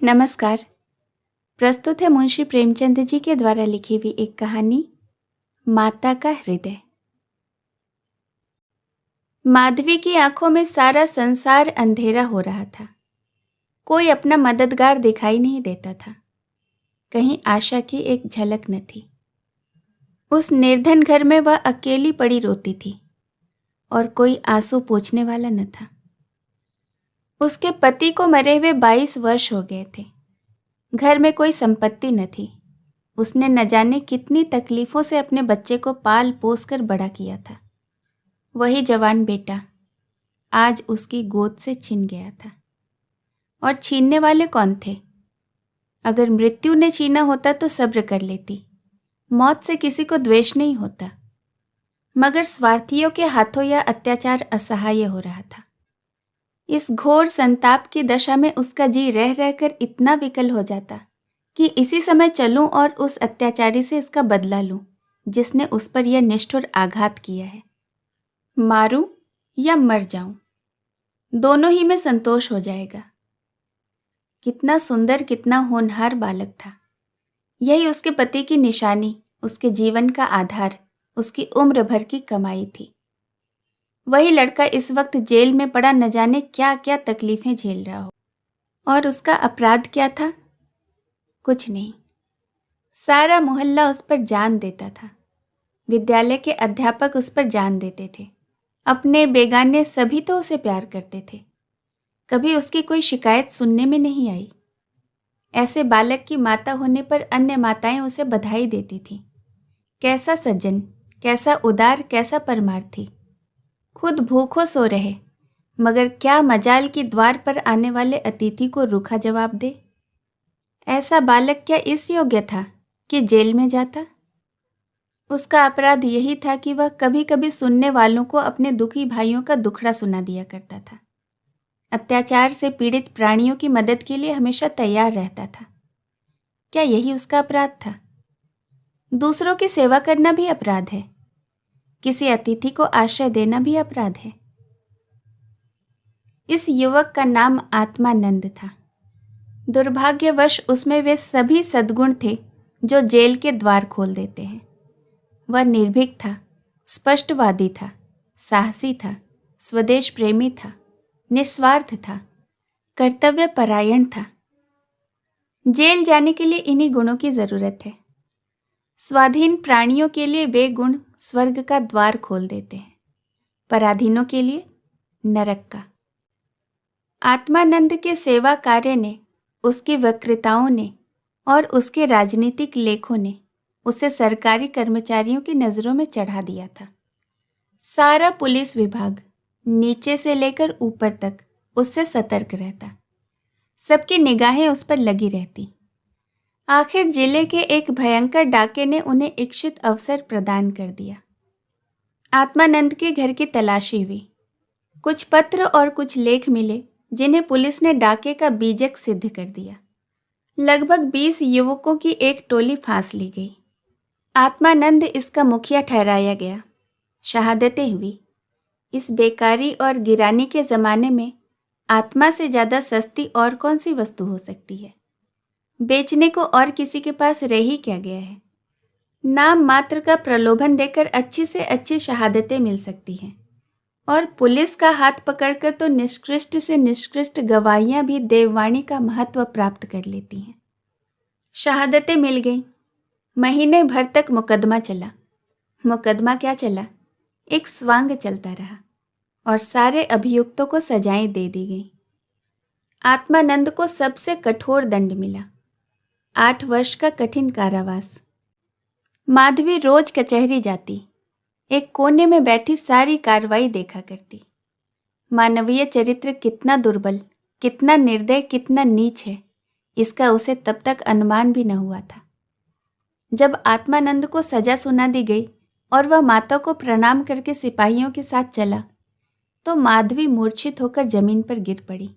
नमस्कार। प्रस्तुत है मुंशी प्रेमचंद जी के द्वारा लिखी हुई एक कहानी माता का हृदय। माधवी की आंखों में सारा संसार अंधेरा हो रहा था। कोई अपना मददगार दिखाई नहीं देता था। कहीं आशा की एक झलक न थी। उस निर्धन घर में वह अकेली पड़ी रोती थी और कोई आंसू पोंछने वाला न था। उसके पति को मरे हुए 22 वर्ष हो गए थे। घर में कोई संपत्ति न थी। उसने न जाने कितनी तकलीफों से अपने बच्चे को पाल पोस कर बड़ा किया था। वही जवान बेटा आज उसकी गोद से छिन गया था। और छीनने वाले कौन थे? अगर मृत्यु ने छीना होता तो सब्र कर लेती। मौत से किसी को द्वेष नहीं होता। मगर स्वार्थियों के हाथों यह अत्याचार असहाय हो रहा था। इस घोर संताप की दशा में उसका जी रह रहकर इतना विकल हो जाता कि इसी समय चलूं और उस अत्याचारी से इसका बदला लूं जिसने उस पर यह निष्ठुर आघात किया है। मारूं या मर जाऊं, दोनों ही में संतोष हो जाएगा। कितना सुंदर, कितना होनहार बालक था। यही उसके पति की निशानी, उसके जीवन का आधार, उसकी उम्र भर की कमाई थी। वही लड़का इस वक्त जेल में पड़ा न जाने क्या क्या तकलीफें झेल रहा हो। और उसका अपराध क्या था? कुछ नहीं। सारा मोहल्ला उस पर जान देता था। विद्यालय के अध्यापक उस पर जान देते थे। अपने बेगाने सभी तो उसे प्यार करते थे। कभी उसकी कोई शिकायत सुनने में नहीं आई। ऐसे बालक की माता होने पर अन्य माताएं उसे बधाई देती थीं। कैसा सज्जन, कैसा उदार, कैसा परमार्थी। खुद भूखों सो रहे, मगर क्या मजाल कि द्वार पर आने वाले अतिथि को रूखा जवाब दे। ऐसा बालक क्या इस योग्य था कि जेल में जाता? उसका अपराध यही था कि वह कभी कभी सुनने वालों को अपने दुखी भाइयों का दुखड़ा सुना दिया करता था। अत्याचार से पीड़ित प्राणियों की मदद के लिए हमेशा तैयार रहता था। क्या यही उसका अपराध था? दूसरों की सेवा करना भी अपराध है। किसी अतिथि को आश्रय देना भी अपराध है। इस युवक का नाम आत्मानंद था। दुर्भाग्यवश उसमें वे सभी सद्गुण थे जो जेल के द्वार खोल देते हैं। वह निर्भीक था, स्पष्टवादी था, साहसी था, स्वदेश प्रेमी था, निस्वार्थ था, कर्तव्य परायण था। जेल जाने के लिए इन्हीं गुणों की जरूरत है। स्वाधीन प्राणियों के लिए वे गुण स्वर्ग का द्वार खोल देते हैं, पराधीनों के लिए नरक का। आत्मानंद के सेवा कार्य ने, उसकी वक्तृताओं ने और उसके राजनीतिक लेखों ने उसे सरकारी कर्मचारियों की नज़रों में चढ़ा दिया था। सारा पुलिस विभाग नीचे से लेकर ऊपर तक उससे सतर्क रहता। सबकी निगाहें उस पर लगी रहती। आखिर जिले के एक भयंकर डाके ने उन्हें इच्छित अवसर प्रदान कर दिया। आत्मानंद के घर की तलाशी हुई। कुछ पत्र और कुछ लेख मिले जिन्हें पुलिस ने डाके का बीजक सिद्ध कर दिया। लगभग 20 युवकों की एक टोली फांस ली गई। आत्मानंद इसका मुखिया ठहराया गया। शहादतें हुई। इस बेकारी और गिरानी के ज़माने में आत्मा से ज़्यादा सस्ती और कौन सी वस्तु हो सकती है? बेचने को और किसी के पास रह ही क्या गया है? नाम मात्र का प्रलोभन देकर अच्छी से अच्छी शहादतें मिल सकती हैं, और पुलिस का हाथ पकड़कर तो निष्कृष्ट से निष्कृष्ट गवाहियाँ भी देववाणी का महत्व प्राप्त कर लेती हैं। शहादतें मिल गईं। महीने भर तक मुकदमा चला। मुकदमा क्या चला, एक स्वांग चलता रहा और सारे अभियुक्तों को सजाएं दे दी गई। आत्मानंद को सबसे कठोर दंड मिला, 8 वर्ष का कठिन कारावास। माधवी रोज कचहरी जाती, एक कोने में बैठी सारी कार्रवाई देखा करती। मानवीय चरित्र कितना दुर्बल, कितना निर्दय, कितना नीच है, इसका उसे तब तक अनुमान भी न हुआ था। जब आत्मानंद को सजा सुना दी गई और वह माता को प्रणाम करके सिपाहियों के साथ चला, तो माधवी मूर्छित होकर जमीन पर गिर पड़ी।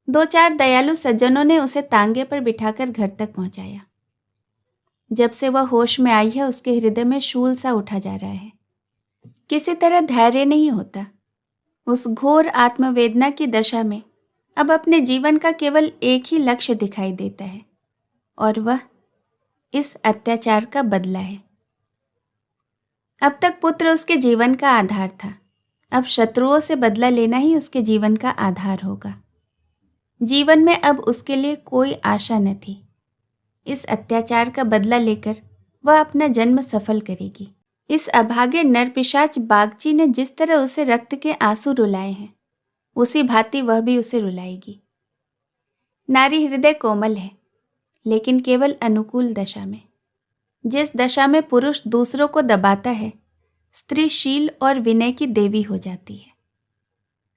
2-4 दयालु सज्जनों ने उसे तांगे पर बिठाकर घर तक पहुंचाया। जब से वह होश में आई है, उसके हृदय में शूल सा उठा जा रहा है। किसी तरह धैर्य नहीं होता। उस घोर आत्मवेदना की दशा में अब अपने जीवन का केवल एक ही लक्ष्य दिखाई देता है, और वह इस अत्याचार का बदला है। अब तक पुत्र उसके जीवन का आधार था, अब शत्रुओं से बदला लेना ही उसके जीवन का आधार होगा। जीवन में अब उसके लिए कोई आशा न थी। इस अत्याचार का बदला लेकर वह अपना जन्म सफल करेगी। इस अभागे नरपिशाच बागची ने जिस तरह उसे रक्त के आंसू रुलाए हैं, उसी भांति वह भी उसे रुलाएगी। नारी हृदय कोमल है, लेकिन केवल अनुकूल दशा में। जिस दशा में पुरुष दूसरों को दबाता है, स्त्री शील और विनय की देवी हो जाती है।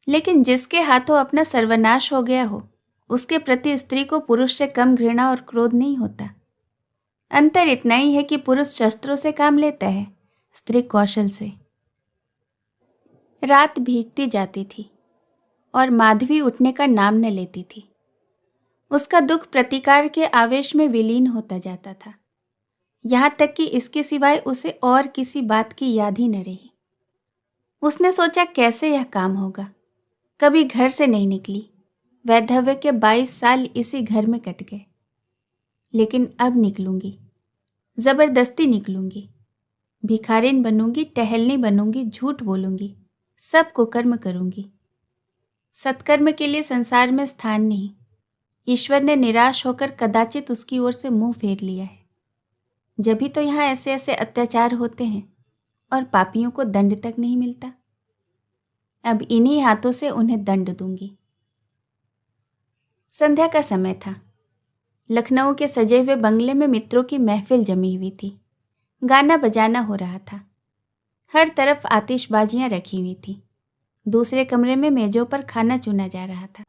लेकिन जिसके हाथों अपना सर्वनाश हो गया हो, उसके प्रति स्त्री को पुरुष से कम घृणा और क्रोध नहीं होता। अंतर इतना ही है कि पुरुष शस्त्रों से काम लेता है, स्त्री कौशल से। रात भीगती जाती थी और माधवी उठने का नाम न लेती थी। उसका दुख प्रतिकार के आवेश में विलीन होता जाता था, यहाँ तक कि इसके सिवाय उसे और किसी बात की याद ही न रही। उसने सोचा कैसे यह काम होगा। कभी घर से नहीं निकली। वैधव्य के 22 साल इसी घर में कट गए। लेकिन अब निकलूंगी, जबरदस्ती निकलूंगी। भिखारिन बनूंगी, टहलनी बनूंगी, झूठ बोलूंगी, सब कुकर्म करूंगी। सत्कर्म के लिए संसार में स्थान नहीं। ईश्वर ने निराश होकर कदाचित उसकी ओर से मुंह फेर लिया है। जब भी तो यहाँ ऐसे ऐसे अत्याचार होते हैं और पापियों को दंड तक नहीं मिलता। अब इन्हीं हाथों से उन्हें दंड दूंगी। संध्या का समय था। लखनऊ के सजे हुए बंगले में मित्रों की महफिल जमी हुई थी। गाना बजाना हो रहा था। हर तरफ आतिशबाजियां रखी हुई थी। दूसरे कमरे में मेजों पर खाना चुना जा रहा था।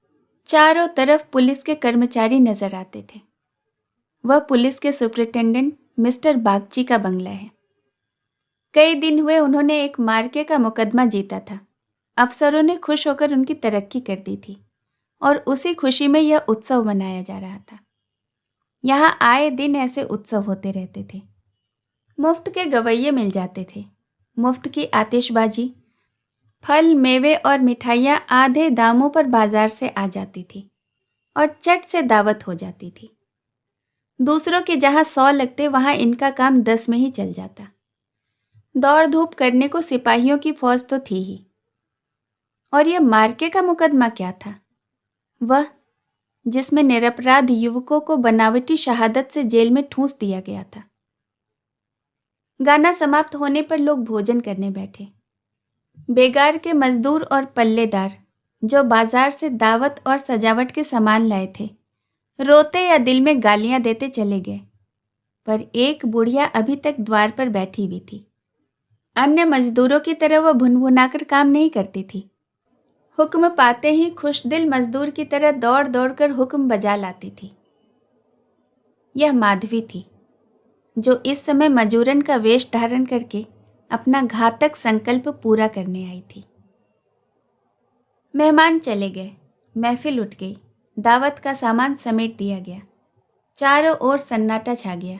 चारों तरफ पुलिस के कर्मचारी नजर आते थे। वह पुलिस के सुपरिटेंडेंट मिस्टर बागची का बंगला है। कई दिन हुए उन्होंने एक मार्के का मुकदमा जीता था। अफसरों ने खुश होकर उनकी तरक्की कर दी थी और उसी खुशी में यह उत्सव मनाया जा रहा था। यहाँ आए दिन ऐसे उत्सव होते रहते थे। मुफ्त के गवैये मिल जाते थे, मुफ्त की आतिशबाजी, फल, मेवे और मिठाइयाँ आधे दामों पर बाजार से आ जाती थी और चट से दावत हो जाती थी। दूसरों के जहाँ 100 लगते, वहाँ इनका काम 10 में ही चल जाता। दौड़ धूप करने को सिपाहियों की फौज तो थी ही। और यह मार्के का मुकदमा क्या था? वह जिसमें निरपराध युवकों को बनावटी शहादत से जेल में ठूंस दिया गया था। गाना समाप्त होने पर लोग भोजन करने बैठे। बेगार के मजदूर और पल्लेदार जो बाजार से दावत और सजावट के सामान लाए थे, रोते या दिल में गालियां देते चले गए। पर एक बुढ़िया अभी तक द्वार पर बैठी हुई थी। अन्य मजदूरों की तरह वह भुनभुनाकर काम नहीं करती थी। हुक्म पाते ही खुशदिल मजदूर की तरह दौड़ दौड़ कर हुक्म बजा लाती थी। यह माधवी थी, जो इस समय मजूरन का वेश धारण करके अपना घातक संकल्प पूरा करने आई थी। मेहमान चले गए, महफिल उठ गई, दावत का सामान समेट दिया गया। चारों ओर सन्नाटा छा गया,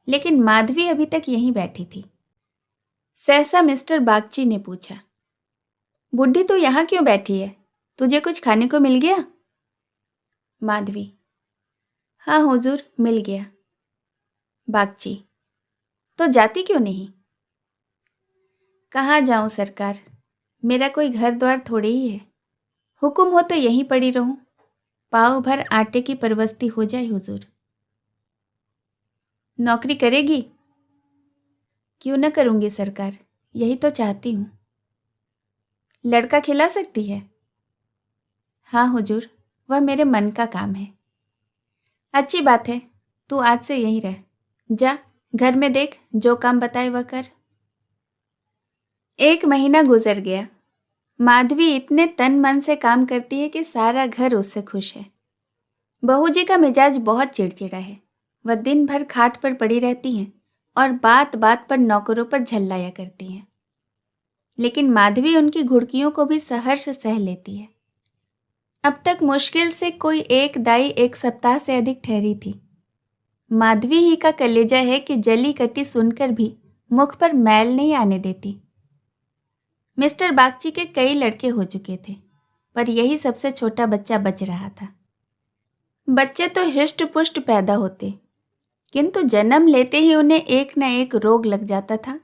लेकिन माधवी अभी तक यहीं बैठी थी। सहसा मिस्टर बागची ने पूछा, बुढ़ी तू यहाँ क्यों बैठी है? तुझे कुछ खाने को मिल गया? माधवी, हाँ हुजूर, मिल गया। बागची, तो जाती क्यों नहीं? कहाँ जाऊं सरकार, मेरा कोई घर द्वार थोड़े ही है। हुक्म हो तो यहीं पड़ी रहूं। पाव भर आटे की परवस्ती हो जाए हुजूर। नौकरी करेगी? क्यों न करूंगी सरकार, यही तो चाहती हूँ। लड़का खिला सकती है? हाँ हुजूर, वह मेरे मन का काम है। अच्छी बात है, तू आज से यहीं रह। जा घर में देख, जो काम बताए वह कर। 1 महीना गुजर गया। माधवी इतने तन मन से काम करती है कि सारा घर उससे खुश है। बहू जी का मिजाज बहुत चिड़चिड़ा है। वह दिन भर खाट पर पड़ी रहती हैं और बात बात पर नौकरों पर झल्लाया करती हैं। लेकिन माधवी उनकी घुड़कियों को भी सहर्ष सह लेती है। अब तक मुश्किल से कोई एक दाई 1 सप्ताह से अधिक ठहरी थी। माधवी ही का कलेजा है कि जली कटी सुनकर भी मुख पर मैल नहीं आने देती। मिस्टर बागची के कई लड़के हो चुके थे, पर यही सबसे छोटा बच्चा बच रहा था। बच्चे तो हृष्ट पुष्ट पैदा होते, किंतु जन्म लेते ही उन्हें एक न एक रोग लग जाता था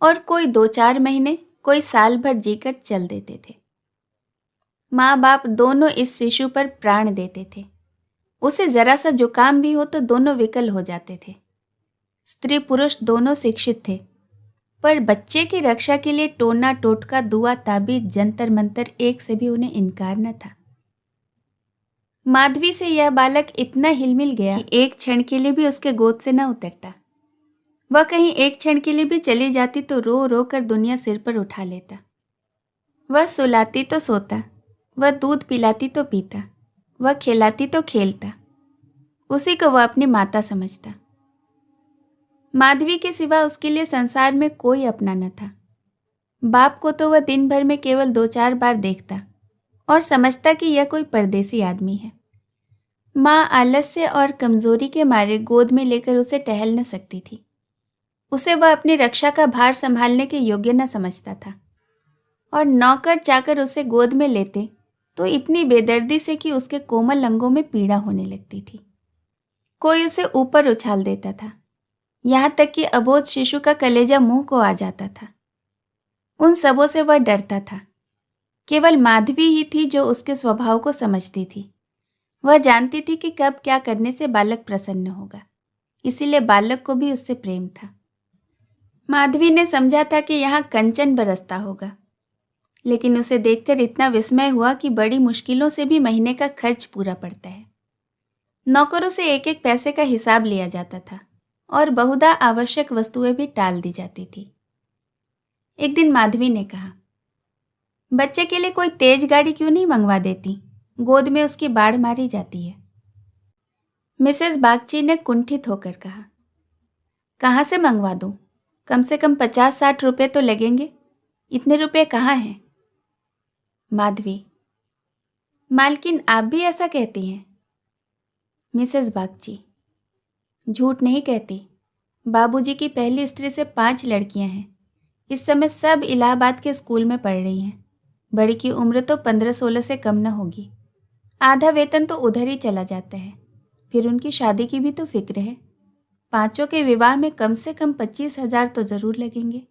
और कोई 2-4 महीने, कोई साल भर जीकर चल देते थे। माँ बाप दोनों इस शिशु पर प्राण देते थे। उसे जरा सा जुकाम भी हो तो दोनों विकल हो जाते थे। स्त्री पुरुष दोनों शिक्षित थे, पर बच्चे की रक्षा के लिए टोना टोटका, दुआ ताबीज, जंतर मंतर, एक से भी उन्हें इनकार न था। माधवी से यह बालक इतना हिलमिल गया कि एक क्षण के लिए भी उसके गोद से न उतरता। वह कहीं एक क्षण के लिए भी चली जाती तो रो रो कर दुनिया सिर पर उठा लेता। वह सुलाती तो सोता, वह दूध पिलाती तो पीता, वह खिलाती तो खेलता। उसी को वह अपनी माता समझता। माधवी के सिवा उसके लिए संसार में कोई अपना न था। बाप को तो वह दिन भर में केवल 2-4 बार देखता और समझता कि यह कोई परदेसी आदमी है। माँ आलस्य और कमजोरी के मारे गोद में लेकर उसे टहल न सकती थी। उसे वह अपनी रक्षा का भार संभालने के योग्य न समझता था और नौकर चाकर उसे गोद में लेते तो इतनी बेदर्दी से कि उसके कोमल अंगों में पीड़ा होने लगती थी। कोई उसे ऊपर उछाल देता था, यहाँ तक कि अबोध शिशु का कलेजा मुंह को आ जाता था। उन सबों से वह डरता था। केवल माधवी ही थी जो उसके स्वभाव को समझती थी। वह जानती थी कि कब क्या करने से बालक प्रसन्न होगा, इसीलिए बालक को भी उससे प्रेम था। माधवी ने समझा था कि यहाँ कंचन बरसता होगा, लेकिन उसे देखकर इतना विस्मय हुआ कि बड़ी मुश्किलों से भी महीने का खर्च पूरा पड़ता है। नौकरों से एक एक पैसे का हिसाब लिया जाता था और बहुधा आवश्यक वस्तुएं भी टाल दी जाती थी। एक दिन माधवी ने कहा, बच्चे के लिए कोई तेज गाड़ी क्यों नहीं मंगवा देती? गोद में उसकी बाढ़ मारी जाती है। मिसेस बागची ने कुंठित होकर कहा, कहाँ से मंगवा दूं? कम से कम 50-60 रुपये तो लगेंगे। इतने रुपये कहाँ हैं? माधवी, मालकिन आप भी ऐसा कहती हैं? मिसेस बागची, झूठ नहीं कहती। बाबूजी की पहली स्त्री से 5 लड़कियां हैं। इस समय सब इलाहाबाद के स्कूल में पढ़ रही हैं। बड़ी की उम्र तो 15-16 से कम न होगी। आधा वेतन तो उधर ही चला जाता है। फिर उनकी शादी की भी तो फिक्र है। 5 के विवाह में कम से कम 25,000 तो ज़रूर लगेंगे।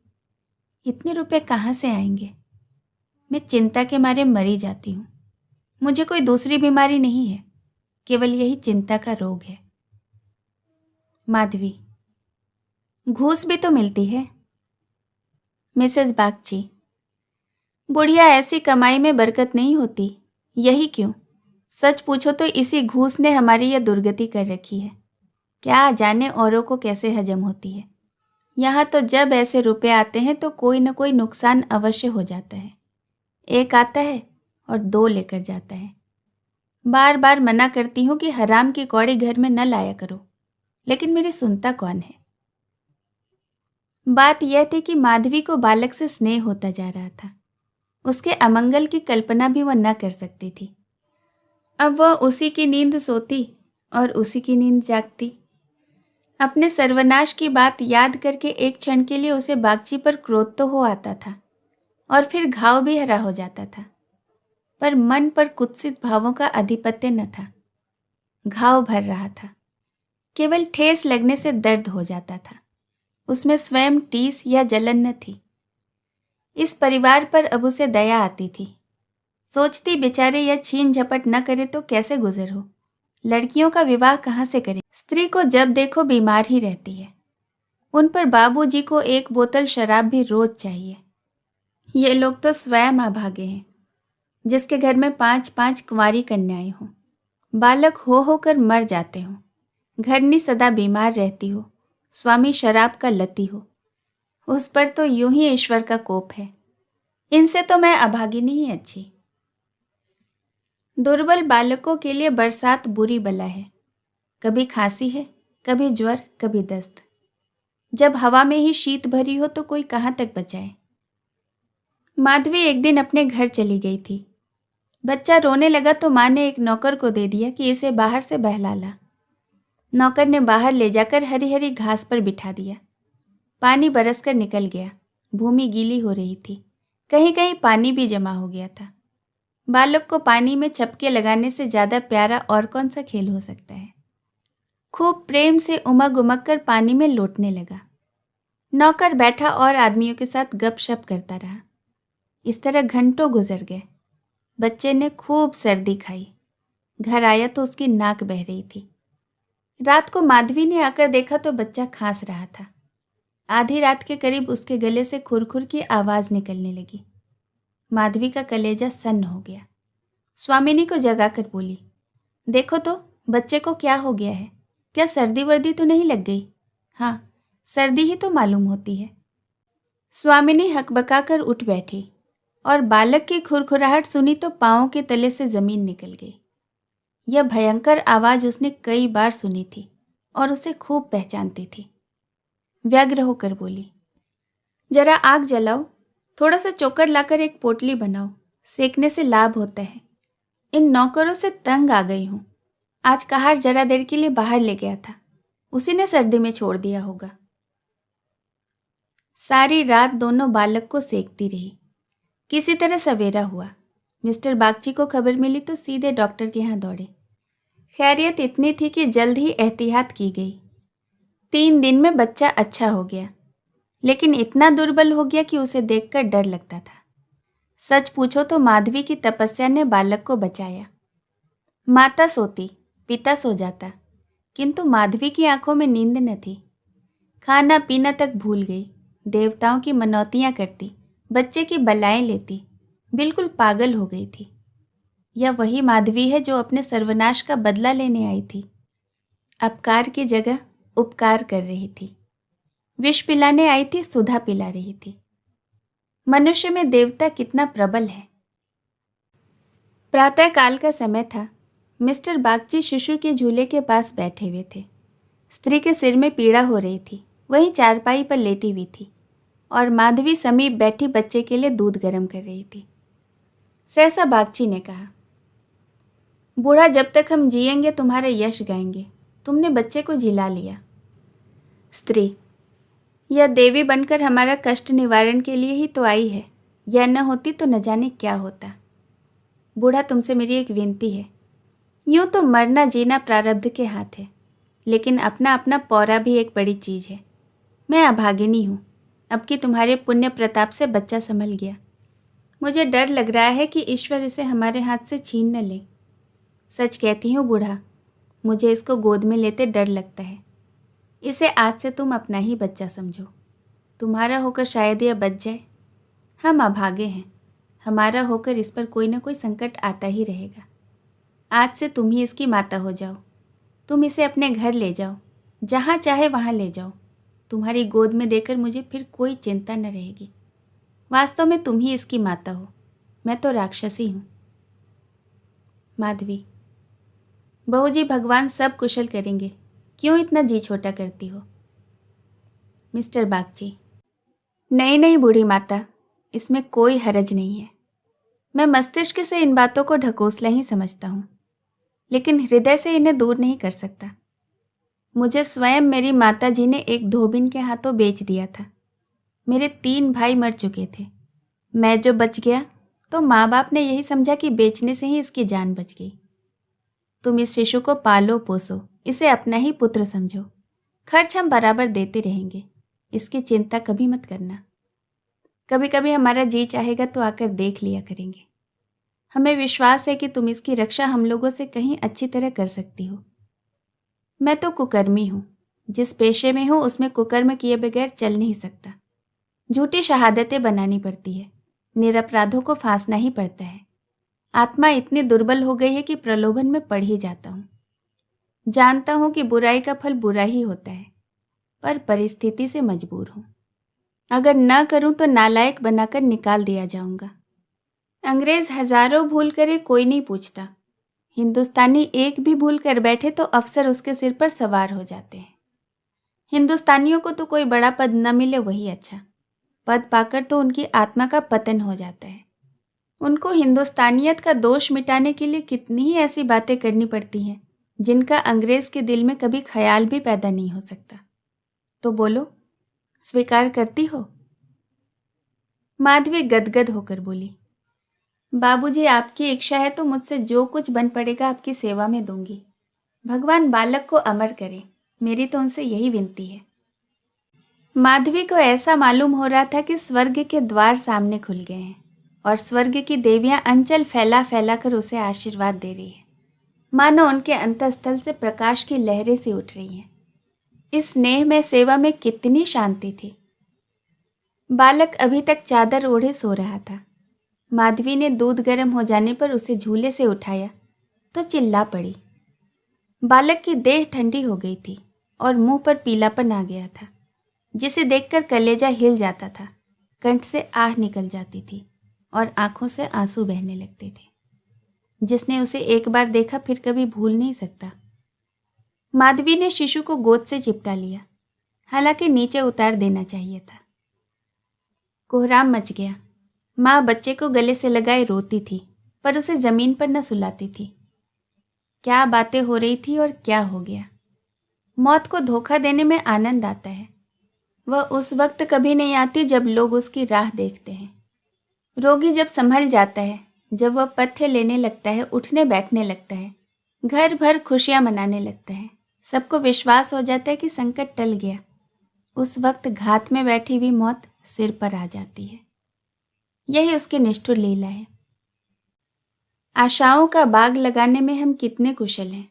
इतने रुपए कहाँ से आएंगे? मैं चिंता के मारे मरी जाती हूँ। मुझे कोई दूसरी बीमारी नहीं है, केवल यही चिंता का रोग है। माधवी, घूस भी तो मिलती है। मिसेस बागची, बुढ़िया, ऐसी कमाई में बरकत नहीं होती। यही क्यों? सच पूछो तो इसी घूस ने हमारी यह दुर्गति कर रखी है। क्या जाने औरों को कैसे हजम होती है। यहाँ तो जब ऐसे रुपए आते हैं तो कोई न कोई नुकसान अवश्य हो जाता है। एक आता है और 2 लेकर जाता है। बार बार मना करती हूँ कि हराम की कौड़ी घर में न लाया करो, लेकिन मेरी सुनता कौन है। बात यह थी कि माधवी को बालक से स्नेह होता जा रहा था। उसके अमंगल की कल्पना भी वह न कर सकती थी। अब वह उसी की नींद सोती और उसी की नींद जागती। अपने सर्वनाश की बात याद करके एक क्षण के लिए उसे बागची पर क्रोध तो हो आता था और फिर घाव भी हरा हो जाता था, पर मन पर कुत्सित भावों का आधिपत्य न था। घाव भर रहा था, केवल ठेस लगने से दर्द हो जाता था। उसमें स्वयं टीस या जलन न थी। इस परिवार पर अब उसे दया आती थी। सोचती बेचारे यह छीन झपट न करे तो कैसे गुजर हो। लड़कियों का विवाह कहाँ से करे? स्त्री को जब देखो बीमार ही रहती है। उन पर बाबूजी को 1 बोतल शराब भी रोज चाहिए। ये लोग तो स्वयं अभागे हैं, जिसके घर में 5-5 कुंवारी कन्याएं हों। बालक हो कर मर जाते हों। घरनी सदा बीमार रहती हो। स्वामी शराब का लती हो। उस पर तो यूं ही ईश्वर का कोप है। इनसे तो मैं अभागिनी ही अच्छी। दुर्बल बालकों के लिए बरसात बुरी बला है। कभी खांसी है, कभी ज्वर, कभी दस्त। जब हवा में ही शीत भरी हो तो कोई कहाँ तक बचाए। माधवी एक दिन अपने घर चली गई थी। बच्चा रोने लगा तो माँ ने एक नौकर को दे दिया कि इसे बाहर से बहला ला। नौकर ने बाहर ले जाकर हरी हरी घास पर बिठा दिया। पानी बरसकर निकल गया। भूमि गीली हो रही थी। कहीं कहीं पानी भी जमा हो गया था। बालक को पानी में चपके लगाने से ज़्यादा प्यारा और कौन सा खेल हो सकता है। खूब प्रेम से उमग उमग कर पानी में लौटने लगा। नौकर बैठा और आदमियों के साथ गपशप करता रहा। इस तरह घंटों गुजर गए। बच्चे ने खूब सर्दी खाई। घर आया तो उसकी नाक बह रही थी। रात को माधवी ने आकर देखा तो बच्चा खांस रहा था। आधी रात के करीब उसके गले से खुरखुर की आवाज़ निकलने लगी। माधवी का कलेजा सन्न हो गया। स्वामिनी को जगाकर बोली, देखो तो बच्चे को क्या हो गया है, क्या सर्दी वर्दी तो नहीं लग गई? हाँ, सर्दी ही तो मालूम होती है। स्वामिनी हकबकाकर उठ बैठी और बालक की खुरखुराहट सुनी तो पाँव के तले से जमीन निकल गई। यह भयंकर आवाज़ उसने कई बार सुनी थी और उसे खूब पहचानती थी। व्यग्र होकर बोली, जरा आग जलाओ, थोड़ा सा चोकर लाकर एक पोटली बनाओ, सेकने से लाभ होता है। इन नौकरों से तंग आ गई हूँ। आज कहार जरा देर के लिए बाहर ले गया था, उसी ने सर्दी में छोड़ दिया होगा। सारी रात दोनों बालक को सेकती रही। किसी तरह सवेरा हुआ। मिस्टर बागची को खबर मिली तो सीधे डॉक्टर के यहाँ दौड़े। खैरियत इतनी थी कि जल्द ही एहतियात की गई। 3 दिन में बच्चा अच्छा हो गया, लेकिन इतना दुर्बल हो गया कि उसे देखकर डर लगता था। सच पूछो तो माधवी की तपस्या ने बालक को बचाया। माता सोती, पिता सो जाता, किंतु माधवी की आंखों में नींद न थी। खाना पीना तक भूल गई, देवताओं की मनौतियाँ करती, बच्चे की बलाएं लेती, बिल्कुल पागल हो गई थी। यह वही माधवी है जो अपने सर्वनाश का बदला लेने आई थी। अपकार की जगह उपकार कर रही थी। विष पिलाने आई थी, सुधा पिला रही थी। मनुष्य में देवता कितना प्रबल है। प्रातः काल का समय था। मिस्टर बागची शिशु के झूले के पास बैठे हुए थे। स्त्री के सिर में पीड़ा हो रही थी, वहीं चारपाई पर लेटी हुई थी और माधवी समीप बैठी बच्चे के लिए दूध गर्म कर रही थी। सहसा बागची ने कहा, बूढ़ा, जब तक हम जिएंगे तुम्हारा यश गाएंगे। तुमने बच्चे को जिला लिया। स्त्री, यह देवी बनकर हमारा कष्ट निवारण के लिए ही तो आई है। यह न होती तो न जाने क्या होता। बूढ़ा, तुमसे मेरी एक विनती है। यूं तो मरना जीना प्रारब्ध के हाथ है, लेकिन अपना अपना पौरा भी एक बड़ी चीज़ है। मैं अभागिनी हूँ। अब कि तुम्हारे पुण्य प्रताप से बच्चा संभल गया। मुझे डर लग रहा है कि ईश्वर इसे हमारे हाथ से छीन न ले। सच कहती हूँ बूढ़ा, मुझे इसको गोद में लेते डर लगता है। इसे आज से तुम अपना ही बच्चा समझो। तुम्हारा होकर शायद यह बच जाए। हम अभागे हैं, हमारा होकर इस पर कोई ना कोई संकट आता ही रहेगा। आज से तुम ही इसकी माता हो जाओ। तुम इसे अपने घर ले जाओ, जहाँ चाहे वहाँ ले जाओ। तुम्हारी गोद में देकर मुझे फिर कोई चिंता न रहेगी। वास्तव में तुम ही इसकी माता हो, मैं तो राक्षसी हूँ। माधवी, बहू जी, भगवान सब कुशल करेंगे, क्यों इतना जी छोटा करती हो? मिस्टर बागची, नहीं नहीं बूढ़ी माता, इसमें कोई हरज नहीं है। मैं मस्तिष्क से इन बातों को ढकोसला ही समझता हूँ, लेकिन हृदय से इन्हें दूर नहीं कर सकता। मुझे स्वयं मेरी माता जी ने एक धोबिन के हाथों बेच दिया था। मेरे 3 भाई मर चुके थे। मैं जो बच गया तो माँ बाप ने यही समझा कि बेचने से ही इसकी जान बच गई। तुम इस शिशु को पालो पोसो, इसे अपना ही पुत्र समझो। खर्च हम बराबर देते रहेंगे, इसकी चिंता कभी मत करना। कभी कभी हमारा जी चाहेगा तो आकर देख लिया करेंगे। हमें विश्वास है कि तुम इसकी रक्षा हम लोगों से कहीं अच्छी तरह कर सकती हो। मैं तो कुकर्मी हूँ, जिस पेशे में हूँ उसमें कुकर्म किए बगैर चल नहीं सकता। झूठी शहादतें बनानी पड़ती है, निरपराधों को फांसना ही पड़ता है। आत्मा इतनी दुर्बल हो गई है कि प्रलोभन में पड़ ही जाता हूँ। जानता हूँ कि बुराई का फल बुरा ही होता है, पर परिस्थिति से मजबूर हूँ। अगर न करूँ तो नालायक बनाकर निकाल दिया जाऊँगा। अंग्रेज हजारों भूल करे कोई नहीं पूछता, हिंदुस्तानी एक भी भूल कर बैठे तो अफसर उसके सिर पर सवार हो जाते हैं। हिंदुस्तानियों को तो कोई बड़ा पद न मिले वही अच्छा, पद पाकर तो उनकी आत्मा का पतन हो जाता है। उनको हिंदुस्तानियत का दोष मिटाने के लिए कितनी ही ऐसी बातें करनी पड़ती हैं जिनका अंग्रेज के दिल में कभी ख्याल भी पैदा नहीं हो सकता। तो बोलो, स्वीकार करती हो? माधवी गदगद होकर बोली, बाबूजी, आपकी इच्छा है तो मुझसे जो कुछ बन पड़ेगा आपकी सेवा में दूंगी। भगवान बालक को अमर करे, मेरी तो उनसे यही विनती है। माधवी को ऐसा मालूम हो रहा था कि स्वर्ग के द्वार सामने खुल गए हैं और स्वर्ग की देवियां अंचल फैला फैला कर उसे आशीर्वाद दे रही है, मानो उनके अंतःस्थल से प्रकाश की लहरें सी उठ रही हैं। इस स्नेह में सेवा में कितनी शांति थी। बालक अभी तक चादर ओढ़े सो रहा था। माधवी ने दूध गर्म हो जाने पर उसे झूले से उठाया तो चिल्ला पड़ी। बालक की देह ठंडी हो गई थी और मुंह पर पीलापन आ गया था, जिसे देखकर कलेजा हिल जाता था, कंठ से आह निकल जाती थी और आंखों से आंसू बहने लगते थे। जिसने उसे एक बार देखा फिर कभी भूल नहीं सकता। माधवी ने शिशु को गोद से चिपटा लिया, हालांकि नीचे उतार देना चाहिए था। कोहराम मच गया। माँ बच्चे को गले से लगाए रोती थी, पर उसे जमीन पर न सुलाती थी। क्या बातें हो रही थी और क्या हो गया। मौत को धोखा देने में आनंद आता है। वह उस वक्त कभी नहीं आती जब लोग उसकी राह देखते हैं। रोगी जब संभल जाता है, जब वह पथ्य लेने लगता है, उठने बैठने लगता है, घर भर खुशियां मनाने लगता है, सबको विश्वास हो जाता है कि संकट टल गया, उस वक्त घात में बैठी हुई मौत सिर पर आ जाती है। यही उसकी निष्ठुर लीला है। आशाओं का बाग लगाने में हम कितने कुशल हैं।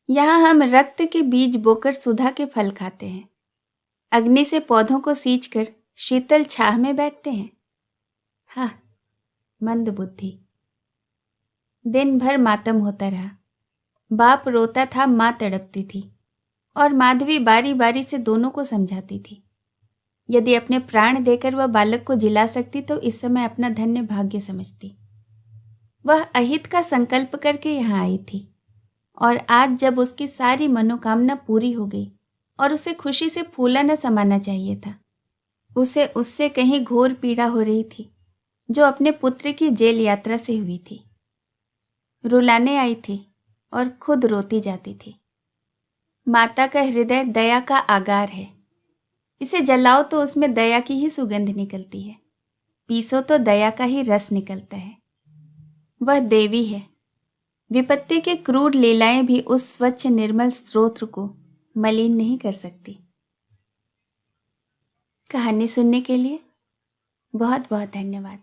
यहाँ हम रक्त के बीज बोकर सुधा के फल खाते हैं, अग्नि से पौधों को सींचकर शीतल छाह में बैठते हैं। हाँ, मंद बुद्धि। दिन भर मातम होता रहा। बाप रोता था, माँ तड़पती थी और माधवी बारी बारी से दोनों को समझाती थी। यदि अपने प्राण देकर वह बालक को जिला सकती तो इस समय अपना धन्य भाग्य समझती। वह अहित का संकल्प करके यहाँ आई थी और आज जब उसकी सारी मनोकामना पूरी हो गई और उसे खुशी से फूला न समाना चाहिए था, उसे उससे कहीं घोर पीड़ा हो रही थी जो अपने पुत्र की जेल यात्रा से हुई थी। रुलाने आई थी और खुद रोती जाती थी। माता का हृदय दया का आगार है। इसे जलाओ तो उसमें दया की ही सुगंध निकलती है, पीसो तो दया का ही रस निकलता है। वह देवी है। विपत्ति के क्रूर लीलाएं भी उस स्वच्छ निर्मल स्रोत को मलिन नहीं कर सकती। कहानी सुनने के लिए बहुत बहुत धन्यवाद।